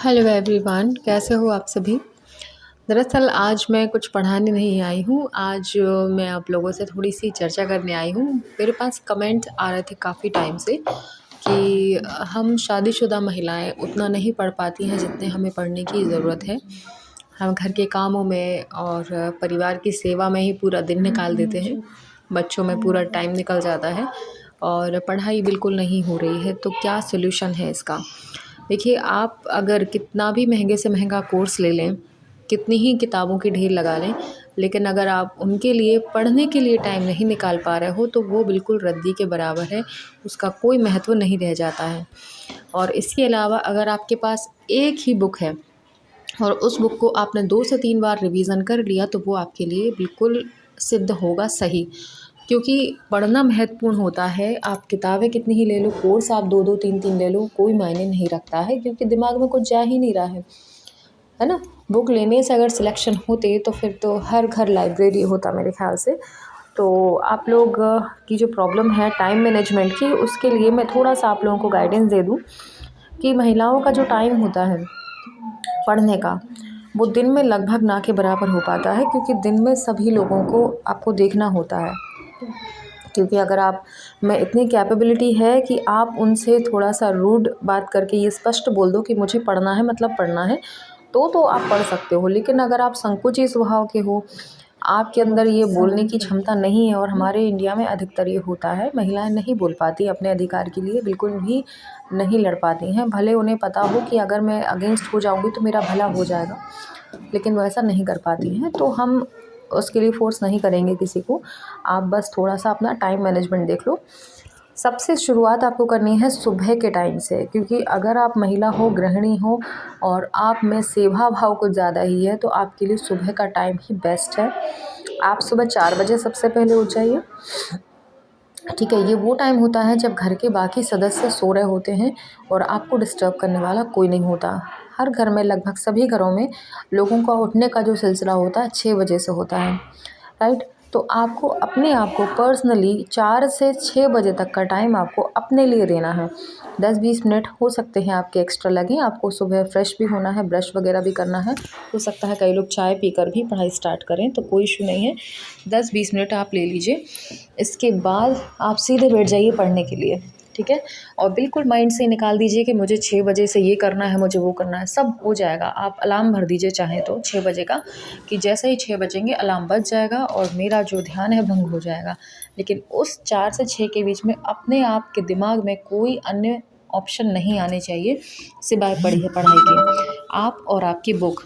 Hello everyone, कैसे हो आप सभी। दरअसल आज मैं कुछ पढ़ाने नहीं आई हूँ। आज मैं आप लोगों से थोड़ी-सी चर्चा करने आई हूँ। मेरे पास कमेंट आ रहे थे काफ़ी टाइम से कि हम शादीशुदा महिलाएँ उतना नहीं पढ़ पाती हैं जितने हमें पढ़ने की ज़रूरत है। हम घर के कामों में और परिवार की सेवा में ही पूरा दिन निकाल देते हैं। बच्चों में पूरा टाइम निकल जाता है और पढ़ाई बिल्कुल नहीं हो रही है। तो क्या सॉल्यूशन है इसका? देखिए, आप अगर कितना भी महंगे से महंगा कोर्स ले लें, कितनी ही किताबों की ढेर लगा लें, लेकिन अगर आप उनके लिए पढ़ने के लिए टाइम नहीं निकाल पा रहे हो तो वो बिल्कुल रद्दी के बराबर है, उसका कोई महत्व नहीं रह जाता है। और इसके अलावा अगर आपके पास एक ही बुक है और उस बुक को आपने 2 से 3 बार रिवीज़न कर लिया तो वो आपके लिए बिल्कुल सिद्ध होगा सही। क्योंकि पढ़ना महत्वपूर्ण होता है। आप किताबें कितनी ही ले लो, कोर्स आप 2-2 3-3 ले लो, कोई मायने नहीं रखता है क्योंकि दिमाग में कुछ जा ही नहीं रहा है ना? बुक लेने से अगर सिलेक्शन होते तो फिर तो हर घर लाइब्रेरी होता मेरे ख़्याल से। तो आप लोग की जो प्रॉब्लम है टाइम मैनेजमेंट की, उसके लिए मैं थोड़ा-सा आप लोगों को गाइडेंस दे दूँ कि महिलाओं का जो टाइम होता है पढ़ने का, वो दिन में लगभग ना के बराबर हो पाता है क्योंकि दिन में सभी लोगों को आपको देखना होता है। क्योंकि अगर आप में इतनी कैपेबिलिटी है कि आप उनसे थोड़ा-सा रूड बात करके ये स्पष्ट बोल दो कि मुझे पढ़ना है मतलब पढ़ना है, तो आप पढ़ सकते हो। लेकिन अगर आप संकुची स्वभाव के हो, आपके अंदर ये बोलने की क्षमता नहीं है और हमारे इंडिया में अधिकतर ये होता है, महिलाएँ नहीं बोल पाती अपने अधिकार के लिए, बिल्कुल भी नहीं लड़ पाती हैं। भले उन्हें पता हो कि अगर मैं अगेंस्ट हो जाऊँगी तो मेरा भला हो जाएगा, लेकिन वो ऐसा नहीं कर पाती हैं। तो हम उसके लिए फ़ोर्स नहीं करेंगे किसी को। आप बस थोड़ा-सा अपना टाइम मैनेजमेंट देख लो। सबसे शुरुआत आपको करनी है सुबह के टाइम से, क्योंकि अगर आप महिला हो, गृहिणी हो और आप में सेवा भाव कुछ ज़्यादा ही है, तो आपके लिए सुबह का टाइम ही बेस्ट है। आप सुबह 4 बजे सबसे पहले उठ जाइए, ठीक है? ये वो टाइम होता है जब घर के बाकी सदस्य सो रहे होते हैं और आपको डिस्टर्ब करने वाला कोई नहीं होता। हर घर में, लगभग सभी घरों में लोगों का उठने का जो सिलसिला होता है 6 बजे से होता है, राइट? तो आपको अपने आप को पर्सनली 4 से 6 बजे तक का टाइम आपको अपने लिए देना है। 10-20 मिनट हो सकते हैं आपके एक्स्ट्रा लगें। आपको सुबह फ्रेश भी होना है, ब्रश वगैरह भी करना है। हो सकता है कई लोग चाय पीकर भी पढ़ाई स्टार्ट करें, तो कोई इशू नहीं है। 10-20 मिनट आप ले लीजिए। इसके बाद आप सीधे बैठ जाइए पढ़ने के लिए, ठीक है? और बिल्कुल माइंड से निकाल दीजिए कि मुझे 6 बजे से ये करना है, मुझे वो करना है, सब हो जाएगा। आप अलार्म भर दीजिए चाहें तो 6 बजे का, कि जैसे ही 6 बजेंगे अलार्म बज जाएगा और मेरा जो ध्यान है भंग हो जाएगा। लेकिन उस 4 से 6 के बीच में अपने आप के दिमाग में कोई अन्य ऑप्शन नहीं आने चाहिए सिवाय पढ़ाई के, आप और आपकी बुक,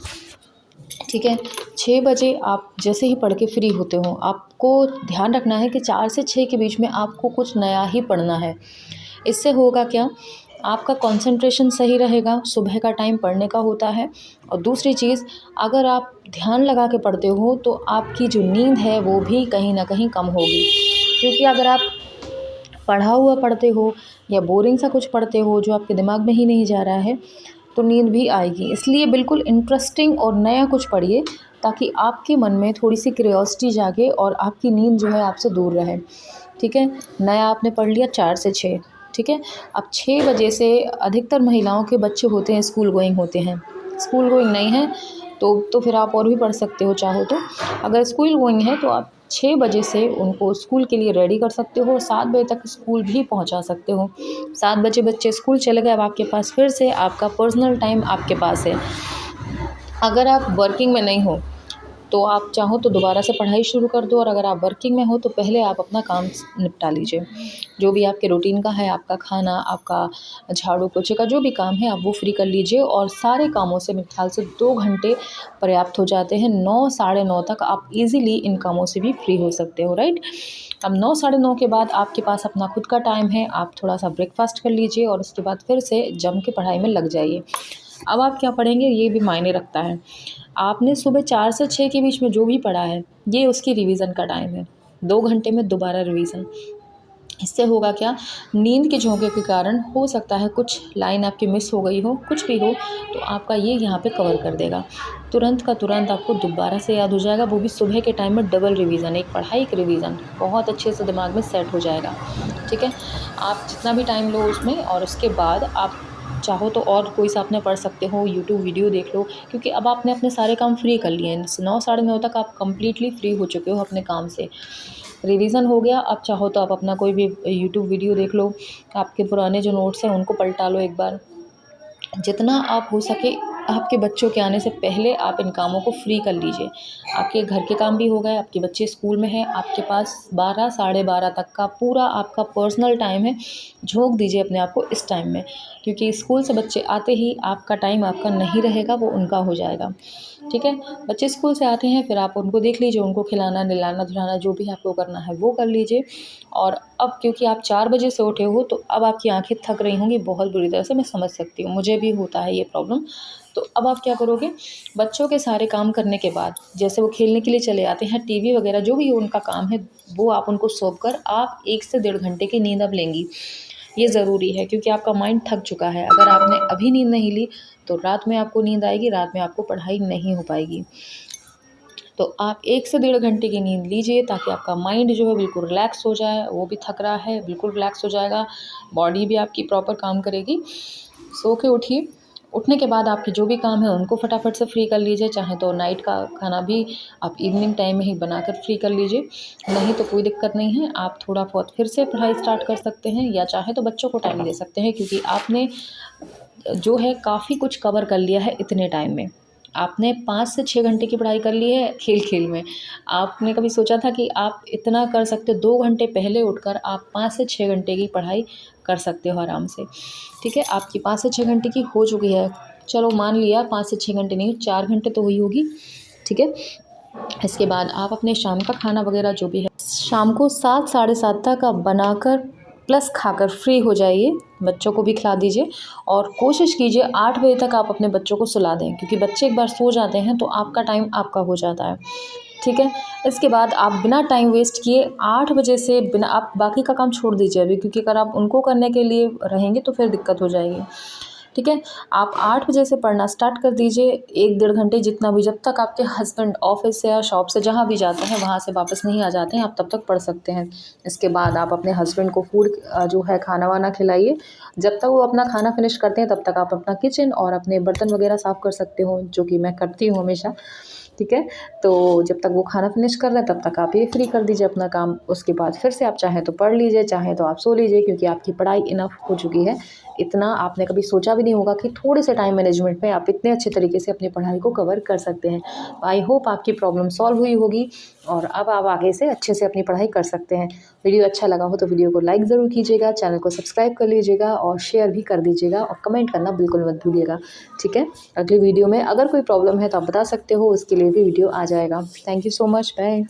ठीक है? 6 बजे आप जैसे ही पढ़ के फ्री होते हो, आपको ध्यान रखना है कि 4 से 6 के बीच में आपको कुछ नया ही पढ़ना है। इससे होगा क्या, आपका कंसंट्रेशन सही रहेगा, सुबह का टाइम पढ़ने का होता है। और दूसरी चीज़, अगर आप ध्यान लगा के पढ़ते हो तो आपकी जो नींद है वो भी कहीं न कहीं कम होगी। क्योंकि अगर आप पढ़ा हुआ पढ़ते हो या बोरिंग सा कुछ पढ़ते हो जो आपके दिमाग में ही नहीं जा रहा है, तो नींद भी आएगी। इसलिए बिल्कुल इंटरेस्टिंग और नया कुछ पढ़िए ताकि आपके मन में थोड़ी-सी क्यूरियोसिटी जागे और आपकी नींद जो है आपसे दूर रहे, ठीक है? नया आपने पढ़ लिया 4 से 6, ठीक है? अब 6 बजे से अधिकतर महिलाओं के बच्चे होते हैं स्कूल गोइंग होते हैं। स्कूल गोइंग नहीं है तो फिर आप और भी पढ़ सकते हो चाहो तो। अगर स्कूल गोइंग है तो आप 6 बजे से उनको स्कूल के लिए रेडी कर सकते हो और 7 बजे तक स्कूल भी पहुंचा सकते हो। 7 बजे बच्चे स्कूल चले गए, अब आपके पास फिर से आपका पर्सनल टाइम आपके पास है। अगर आप वर्किंग में नहीं हो तो आप चाहो तो दोबारा से पढ़ाई शुरू कर दो, और अगर आप वर्किंग में हो तो पहले आप अपना काम निपटा लीजिए। जो भी आपके रूटीन का है, आपका खाना, आपका झाड़ू पोछे का जो भी काम है, आप वो फ्री कर लीजिए। और सारे कामों से मेरे ख्याल से 2 घंटे पर्याप्त हो जाते हैं। 9 साढ़े 9 तक आप इजीली इन कामों से भी फ्री हो सकते हो, राइट? अब 9 साढ़े 9 के बाद आपके पास अपना खुद का टाइम है। आप थोड़ा सा ब्रेकफास्ट कर लीजिए और उसके बाद फिर से जम के पढ़ाई में लग जाइए। अब आप क्या पढ़ेंगे ये भी मायने रखता है। आपने सुबह 4 से 6 के बीच में जो भी पढ़ा है, ये उसकी रिवीजन का टाइम है। 2 घंटे में दोबारा रिवीजन। इससे होगा क्या, नींद के झोंके के कारण हो सकता है कुछ लाइन आपकी मिस हो गई हो, कुछ भी हो, तो आपका ये यहाँ पे कवर कर देगा। तुरंत का तुरंत आपको दोबारा से याद हो जाएगा, वो भी सुबह के टाइम में डबल रिवीजन, एक पढ़ाई एक रिवीजन बहुत अच्छे से दिमाग में सेट हो जाएगा, ठीक है? आप जितना भी टाइम लो उसमें, और उसके बाद आप चाहो तो और कोई सा अपने पढ़ सकते हो, यूट्यूब वीडियो देख लो, क्योंकि अब आपने अपने सारे काम फ्री कर लिए हैं। 9 साढ़े 9 तक आप कंप्लीटली फ्री हो चुके हो अपने काम से। रिवीजन हो गया, अब चाहो तो आप अपना कोई भी यूट्यूब वीडियो देख लो, आपके पुराने जो नोट्स हैं उनको पलटा लो एक बार। जितना आप हो सके आपके बच्चों के आने से पहले आप इन कामों को फ्री कर लीजिए। आपके घर के काम भी हो गए, आपके बच्चे स्कूल में हैं, आपके पास 12 साढ़े 12 तक का पूरा आपका पर्सनल टाइम है। झोंक दीजिए अपने आप को इस टाइम में, क्योंकि स्कूल से बच्चे आते ही आपका टाइम आपका नहीं रहेगा, वो उनका हो जाएगा। ठीक है, बच्चे स्कूल से आते हैं, फिर आप उनको देख लीजिए, उनको खिलाना नहलाना धुलाना जो भी आपको करना है वो कर लीजिए। और अब क्योंकि आप 4 बजे से उठे हो, तो अब आपकी आंखें थक रही होंगी बहुत बुरी तरह से, मैं समझ सकती हूँ, मुझे भी होता है ये प्रॉब्लम। तो अब आप क्या करोगे, बच्चों के सारे काम करने के बाद जैसे वो खेलने के लिए चले आते हैं, टीवी वगैरह जो भी उनका काम है वो आप उनको सौंप कर आप 1 से 1.5 घंटे की नींद अब लेंगी। ये ज़रूरी है, क्योंकि आपका माइंड थक चुका है। अगर आपने अभी नींद नहीं ली तो रात में आपको नींद आएगी, रात में आपको पढ़ाई नहीं हो पाएगी। तो आप 1 से 1.5 घंटे की नींद लीजिए, ताकि आपका माइंड जो है बिल्कुल रिलैक्स हो जाए। वो भी थक रहा है, बिल्कुल रिलैक्स हो जाएगा, बॉडी भी आपकी प्रॉपर काम करेगी। सो के उठिए, उठने के बाद आपके जो भी काम है उनको फटाफट से फ्री कर लीजिए। चाहे तो नाइट का खाना भी आप इवनिंग टाइम में ही बनाकर फ्री कर लीजिए, नहीं तो कोई दिक्कत नहीं है। आप थोड़ा बहुत फिर से पढ़ाई स्टार्ट कर सकते हैं, या चाहे तो बच्चों को टाइम दे सकते हैं, क्योंकि आपने जो है काफ़ी कुछ कवर कर लिया है इतने टाइम में। आपने 5 से 6 घंटे की पढ़ाई कर ली है खेल-खेल में। आपने कभी सोचा था कि आप इतना कर सकते हो? 2 घंटे पहले उठकर आप 5 से 6 घंटे की पढ़ाई कर सकते हो आराम से। ठीक है, आपकी 5 से 6 घंटे की हो चुकी है। चलो मान लिया 5 से 6 घंटे नहीं, 4 घंटे तो हुई होगी। ठीक है? इसके बाद आप अपने शाम का खाना वगैरह जो भी है, शाम को 7 साढ़े 7 तक आप बनाकर प्लस खाकर फ्री हो जाइए। बच्चों को भी खिला दीजिए, और कोशिश कीजिए 8 बजे तक आप अपने बच्चों को सुला दें, क्योंकि बच्चे एक बार सो जाते हैं तो आपका टाइम आपका हो जाता है। ठीक है, इसके बाद आप बिना टाइम वेस्ट किए 8 बजे से बिना, आप बाकी का काम छोड़ दीजिए अभी, क्योंकि अगर आप उनको करने के लिए रहेंगे तो फिर दिक्कत हो जाएगी। ठीक है, आप 8 बजे से पढ़ना स्टार्ट कर दीजिए, 1 डेढ़ घंटे जितना भी, जब तक आपके हस्बैंड ऑफिस से या शॉप से जहाँ भी जाते हैं वहाँ से वापस नहीं आ जाते हैं, आप तब तक पढ़ सकते हैं। इसके बाद आप अपने हस्बैंड को फूड जो है खाना वाना खिलाइए। जब तक वो अपना खाना फिनिश करते हैं तब तक आप अपना किचन और अपने बर्तन वगैरह साफ़ कर सकते हो, जो कि मैं करती हूँ हमेशा। ठीक है, तो जब तक वो खाना फिनिश कर रहे हैं तब तक आप ये फ्री कर दीजिए अपना काम। उसके बाद फिर से आप चाहें तो पढ़ लीजिए, चाहें तो आप सो लीजिए, क्योंकि आपकी पढ़ाई इनफ हो चुकी है। इतना आपने कभी सोचा भी नहीं होगा कि थोड़े से टाइम मैनेजमेंट में आप इतने अच्छे तरीके से अपनी पढ़ाई को कवर कर सकते हैं। आई होप आपकी प्रॉब्लम सॉल्व हुई होगी, और अब आप आगे से अच्छे से अपनी पढ़ाई कर सकते हैं। वीडियो अच्छा लगा हो तो वीडियो को लाइक ज़रूर कीजिएगा, चैनल को सब्सक्राइब कर लीजिएगा और शेयर भी कर दीजिएगा, और कमेंट करना बिल्कुल मत भूलिएगा। ठीक है, अगली वीडियो में अगर कोई प्रॉब्लम है तो आप बता सकते हो, उसके लिए भी वीडियो आ जाएगा। Thank you so much, bye.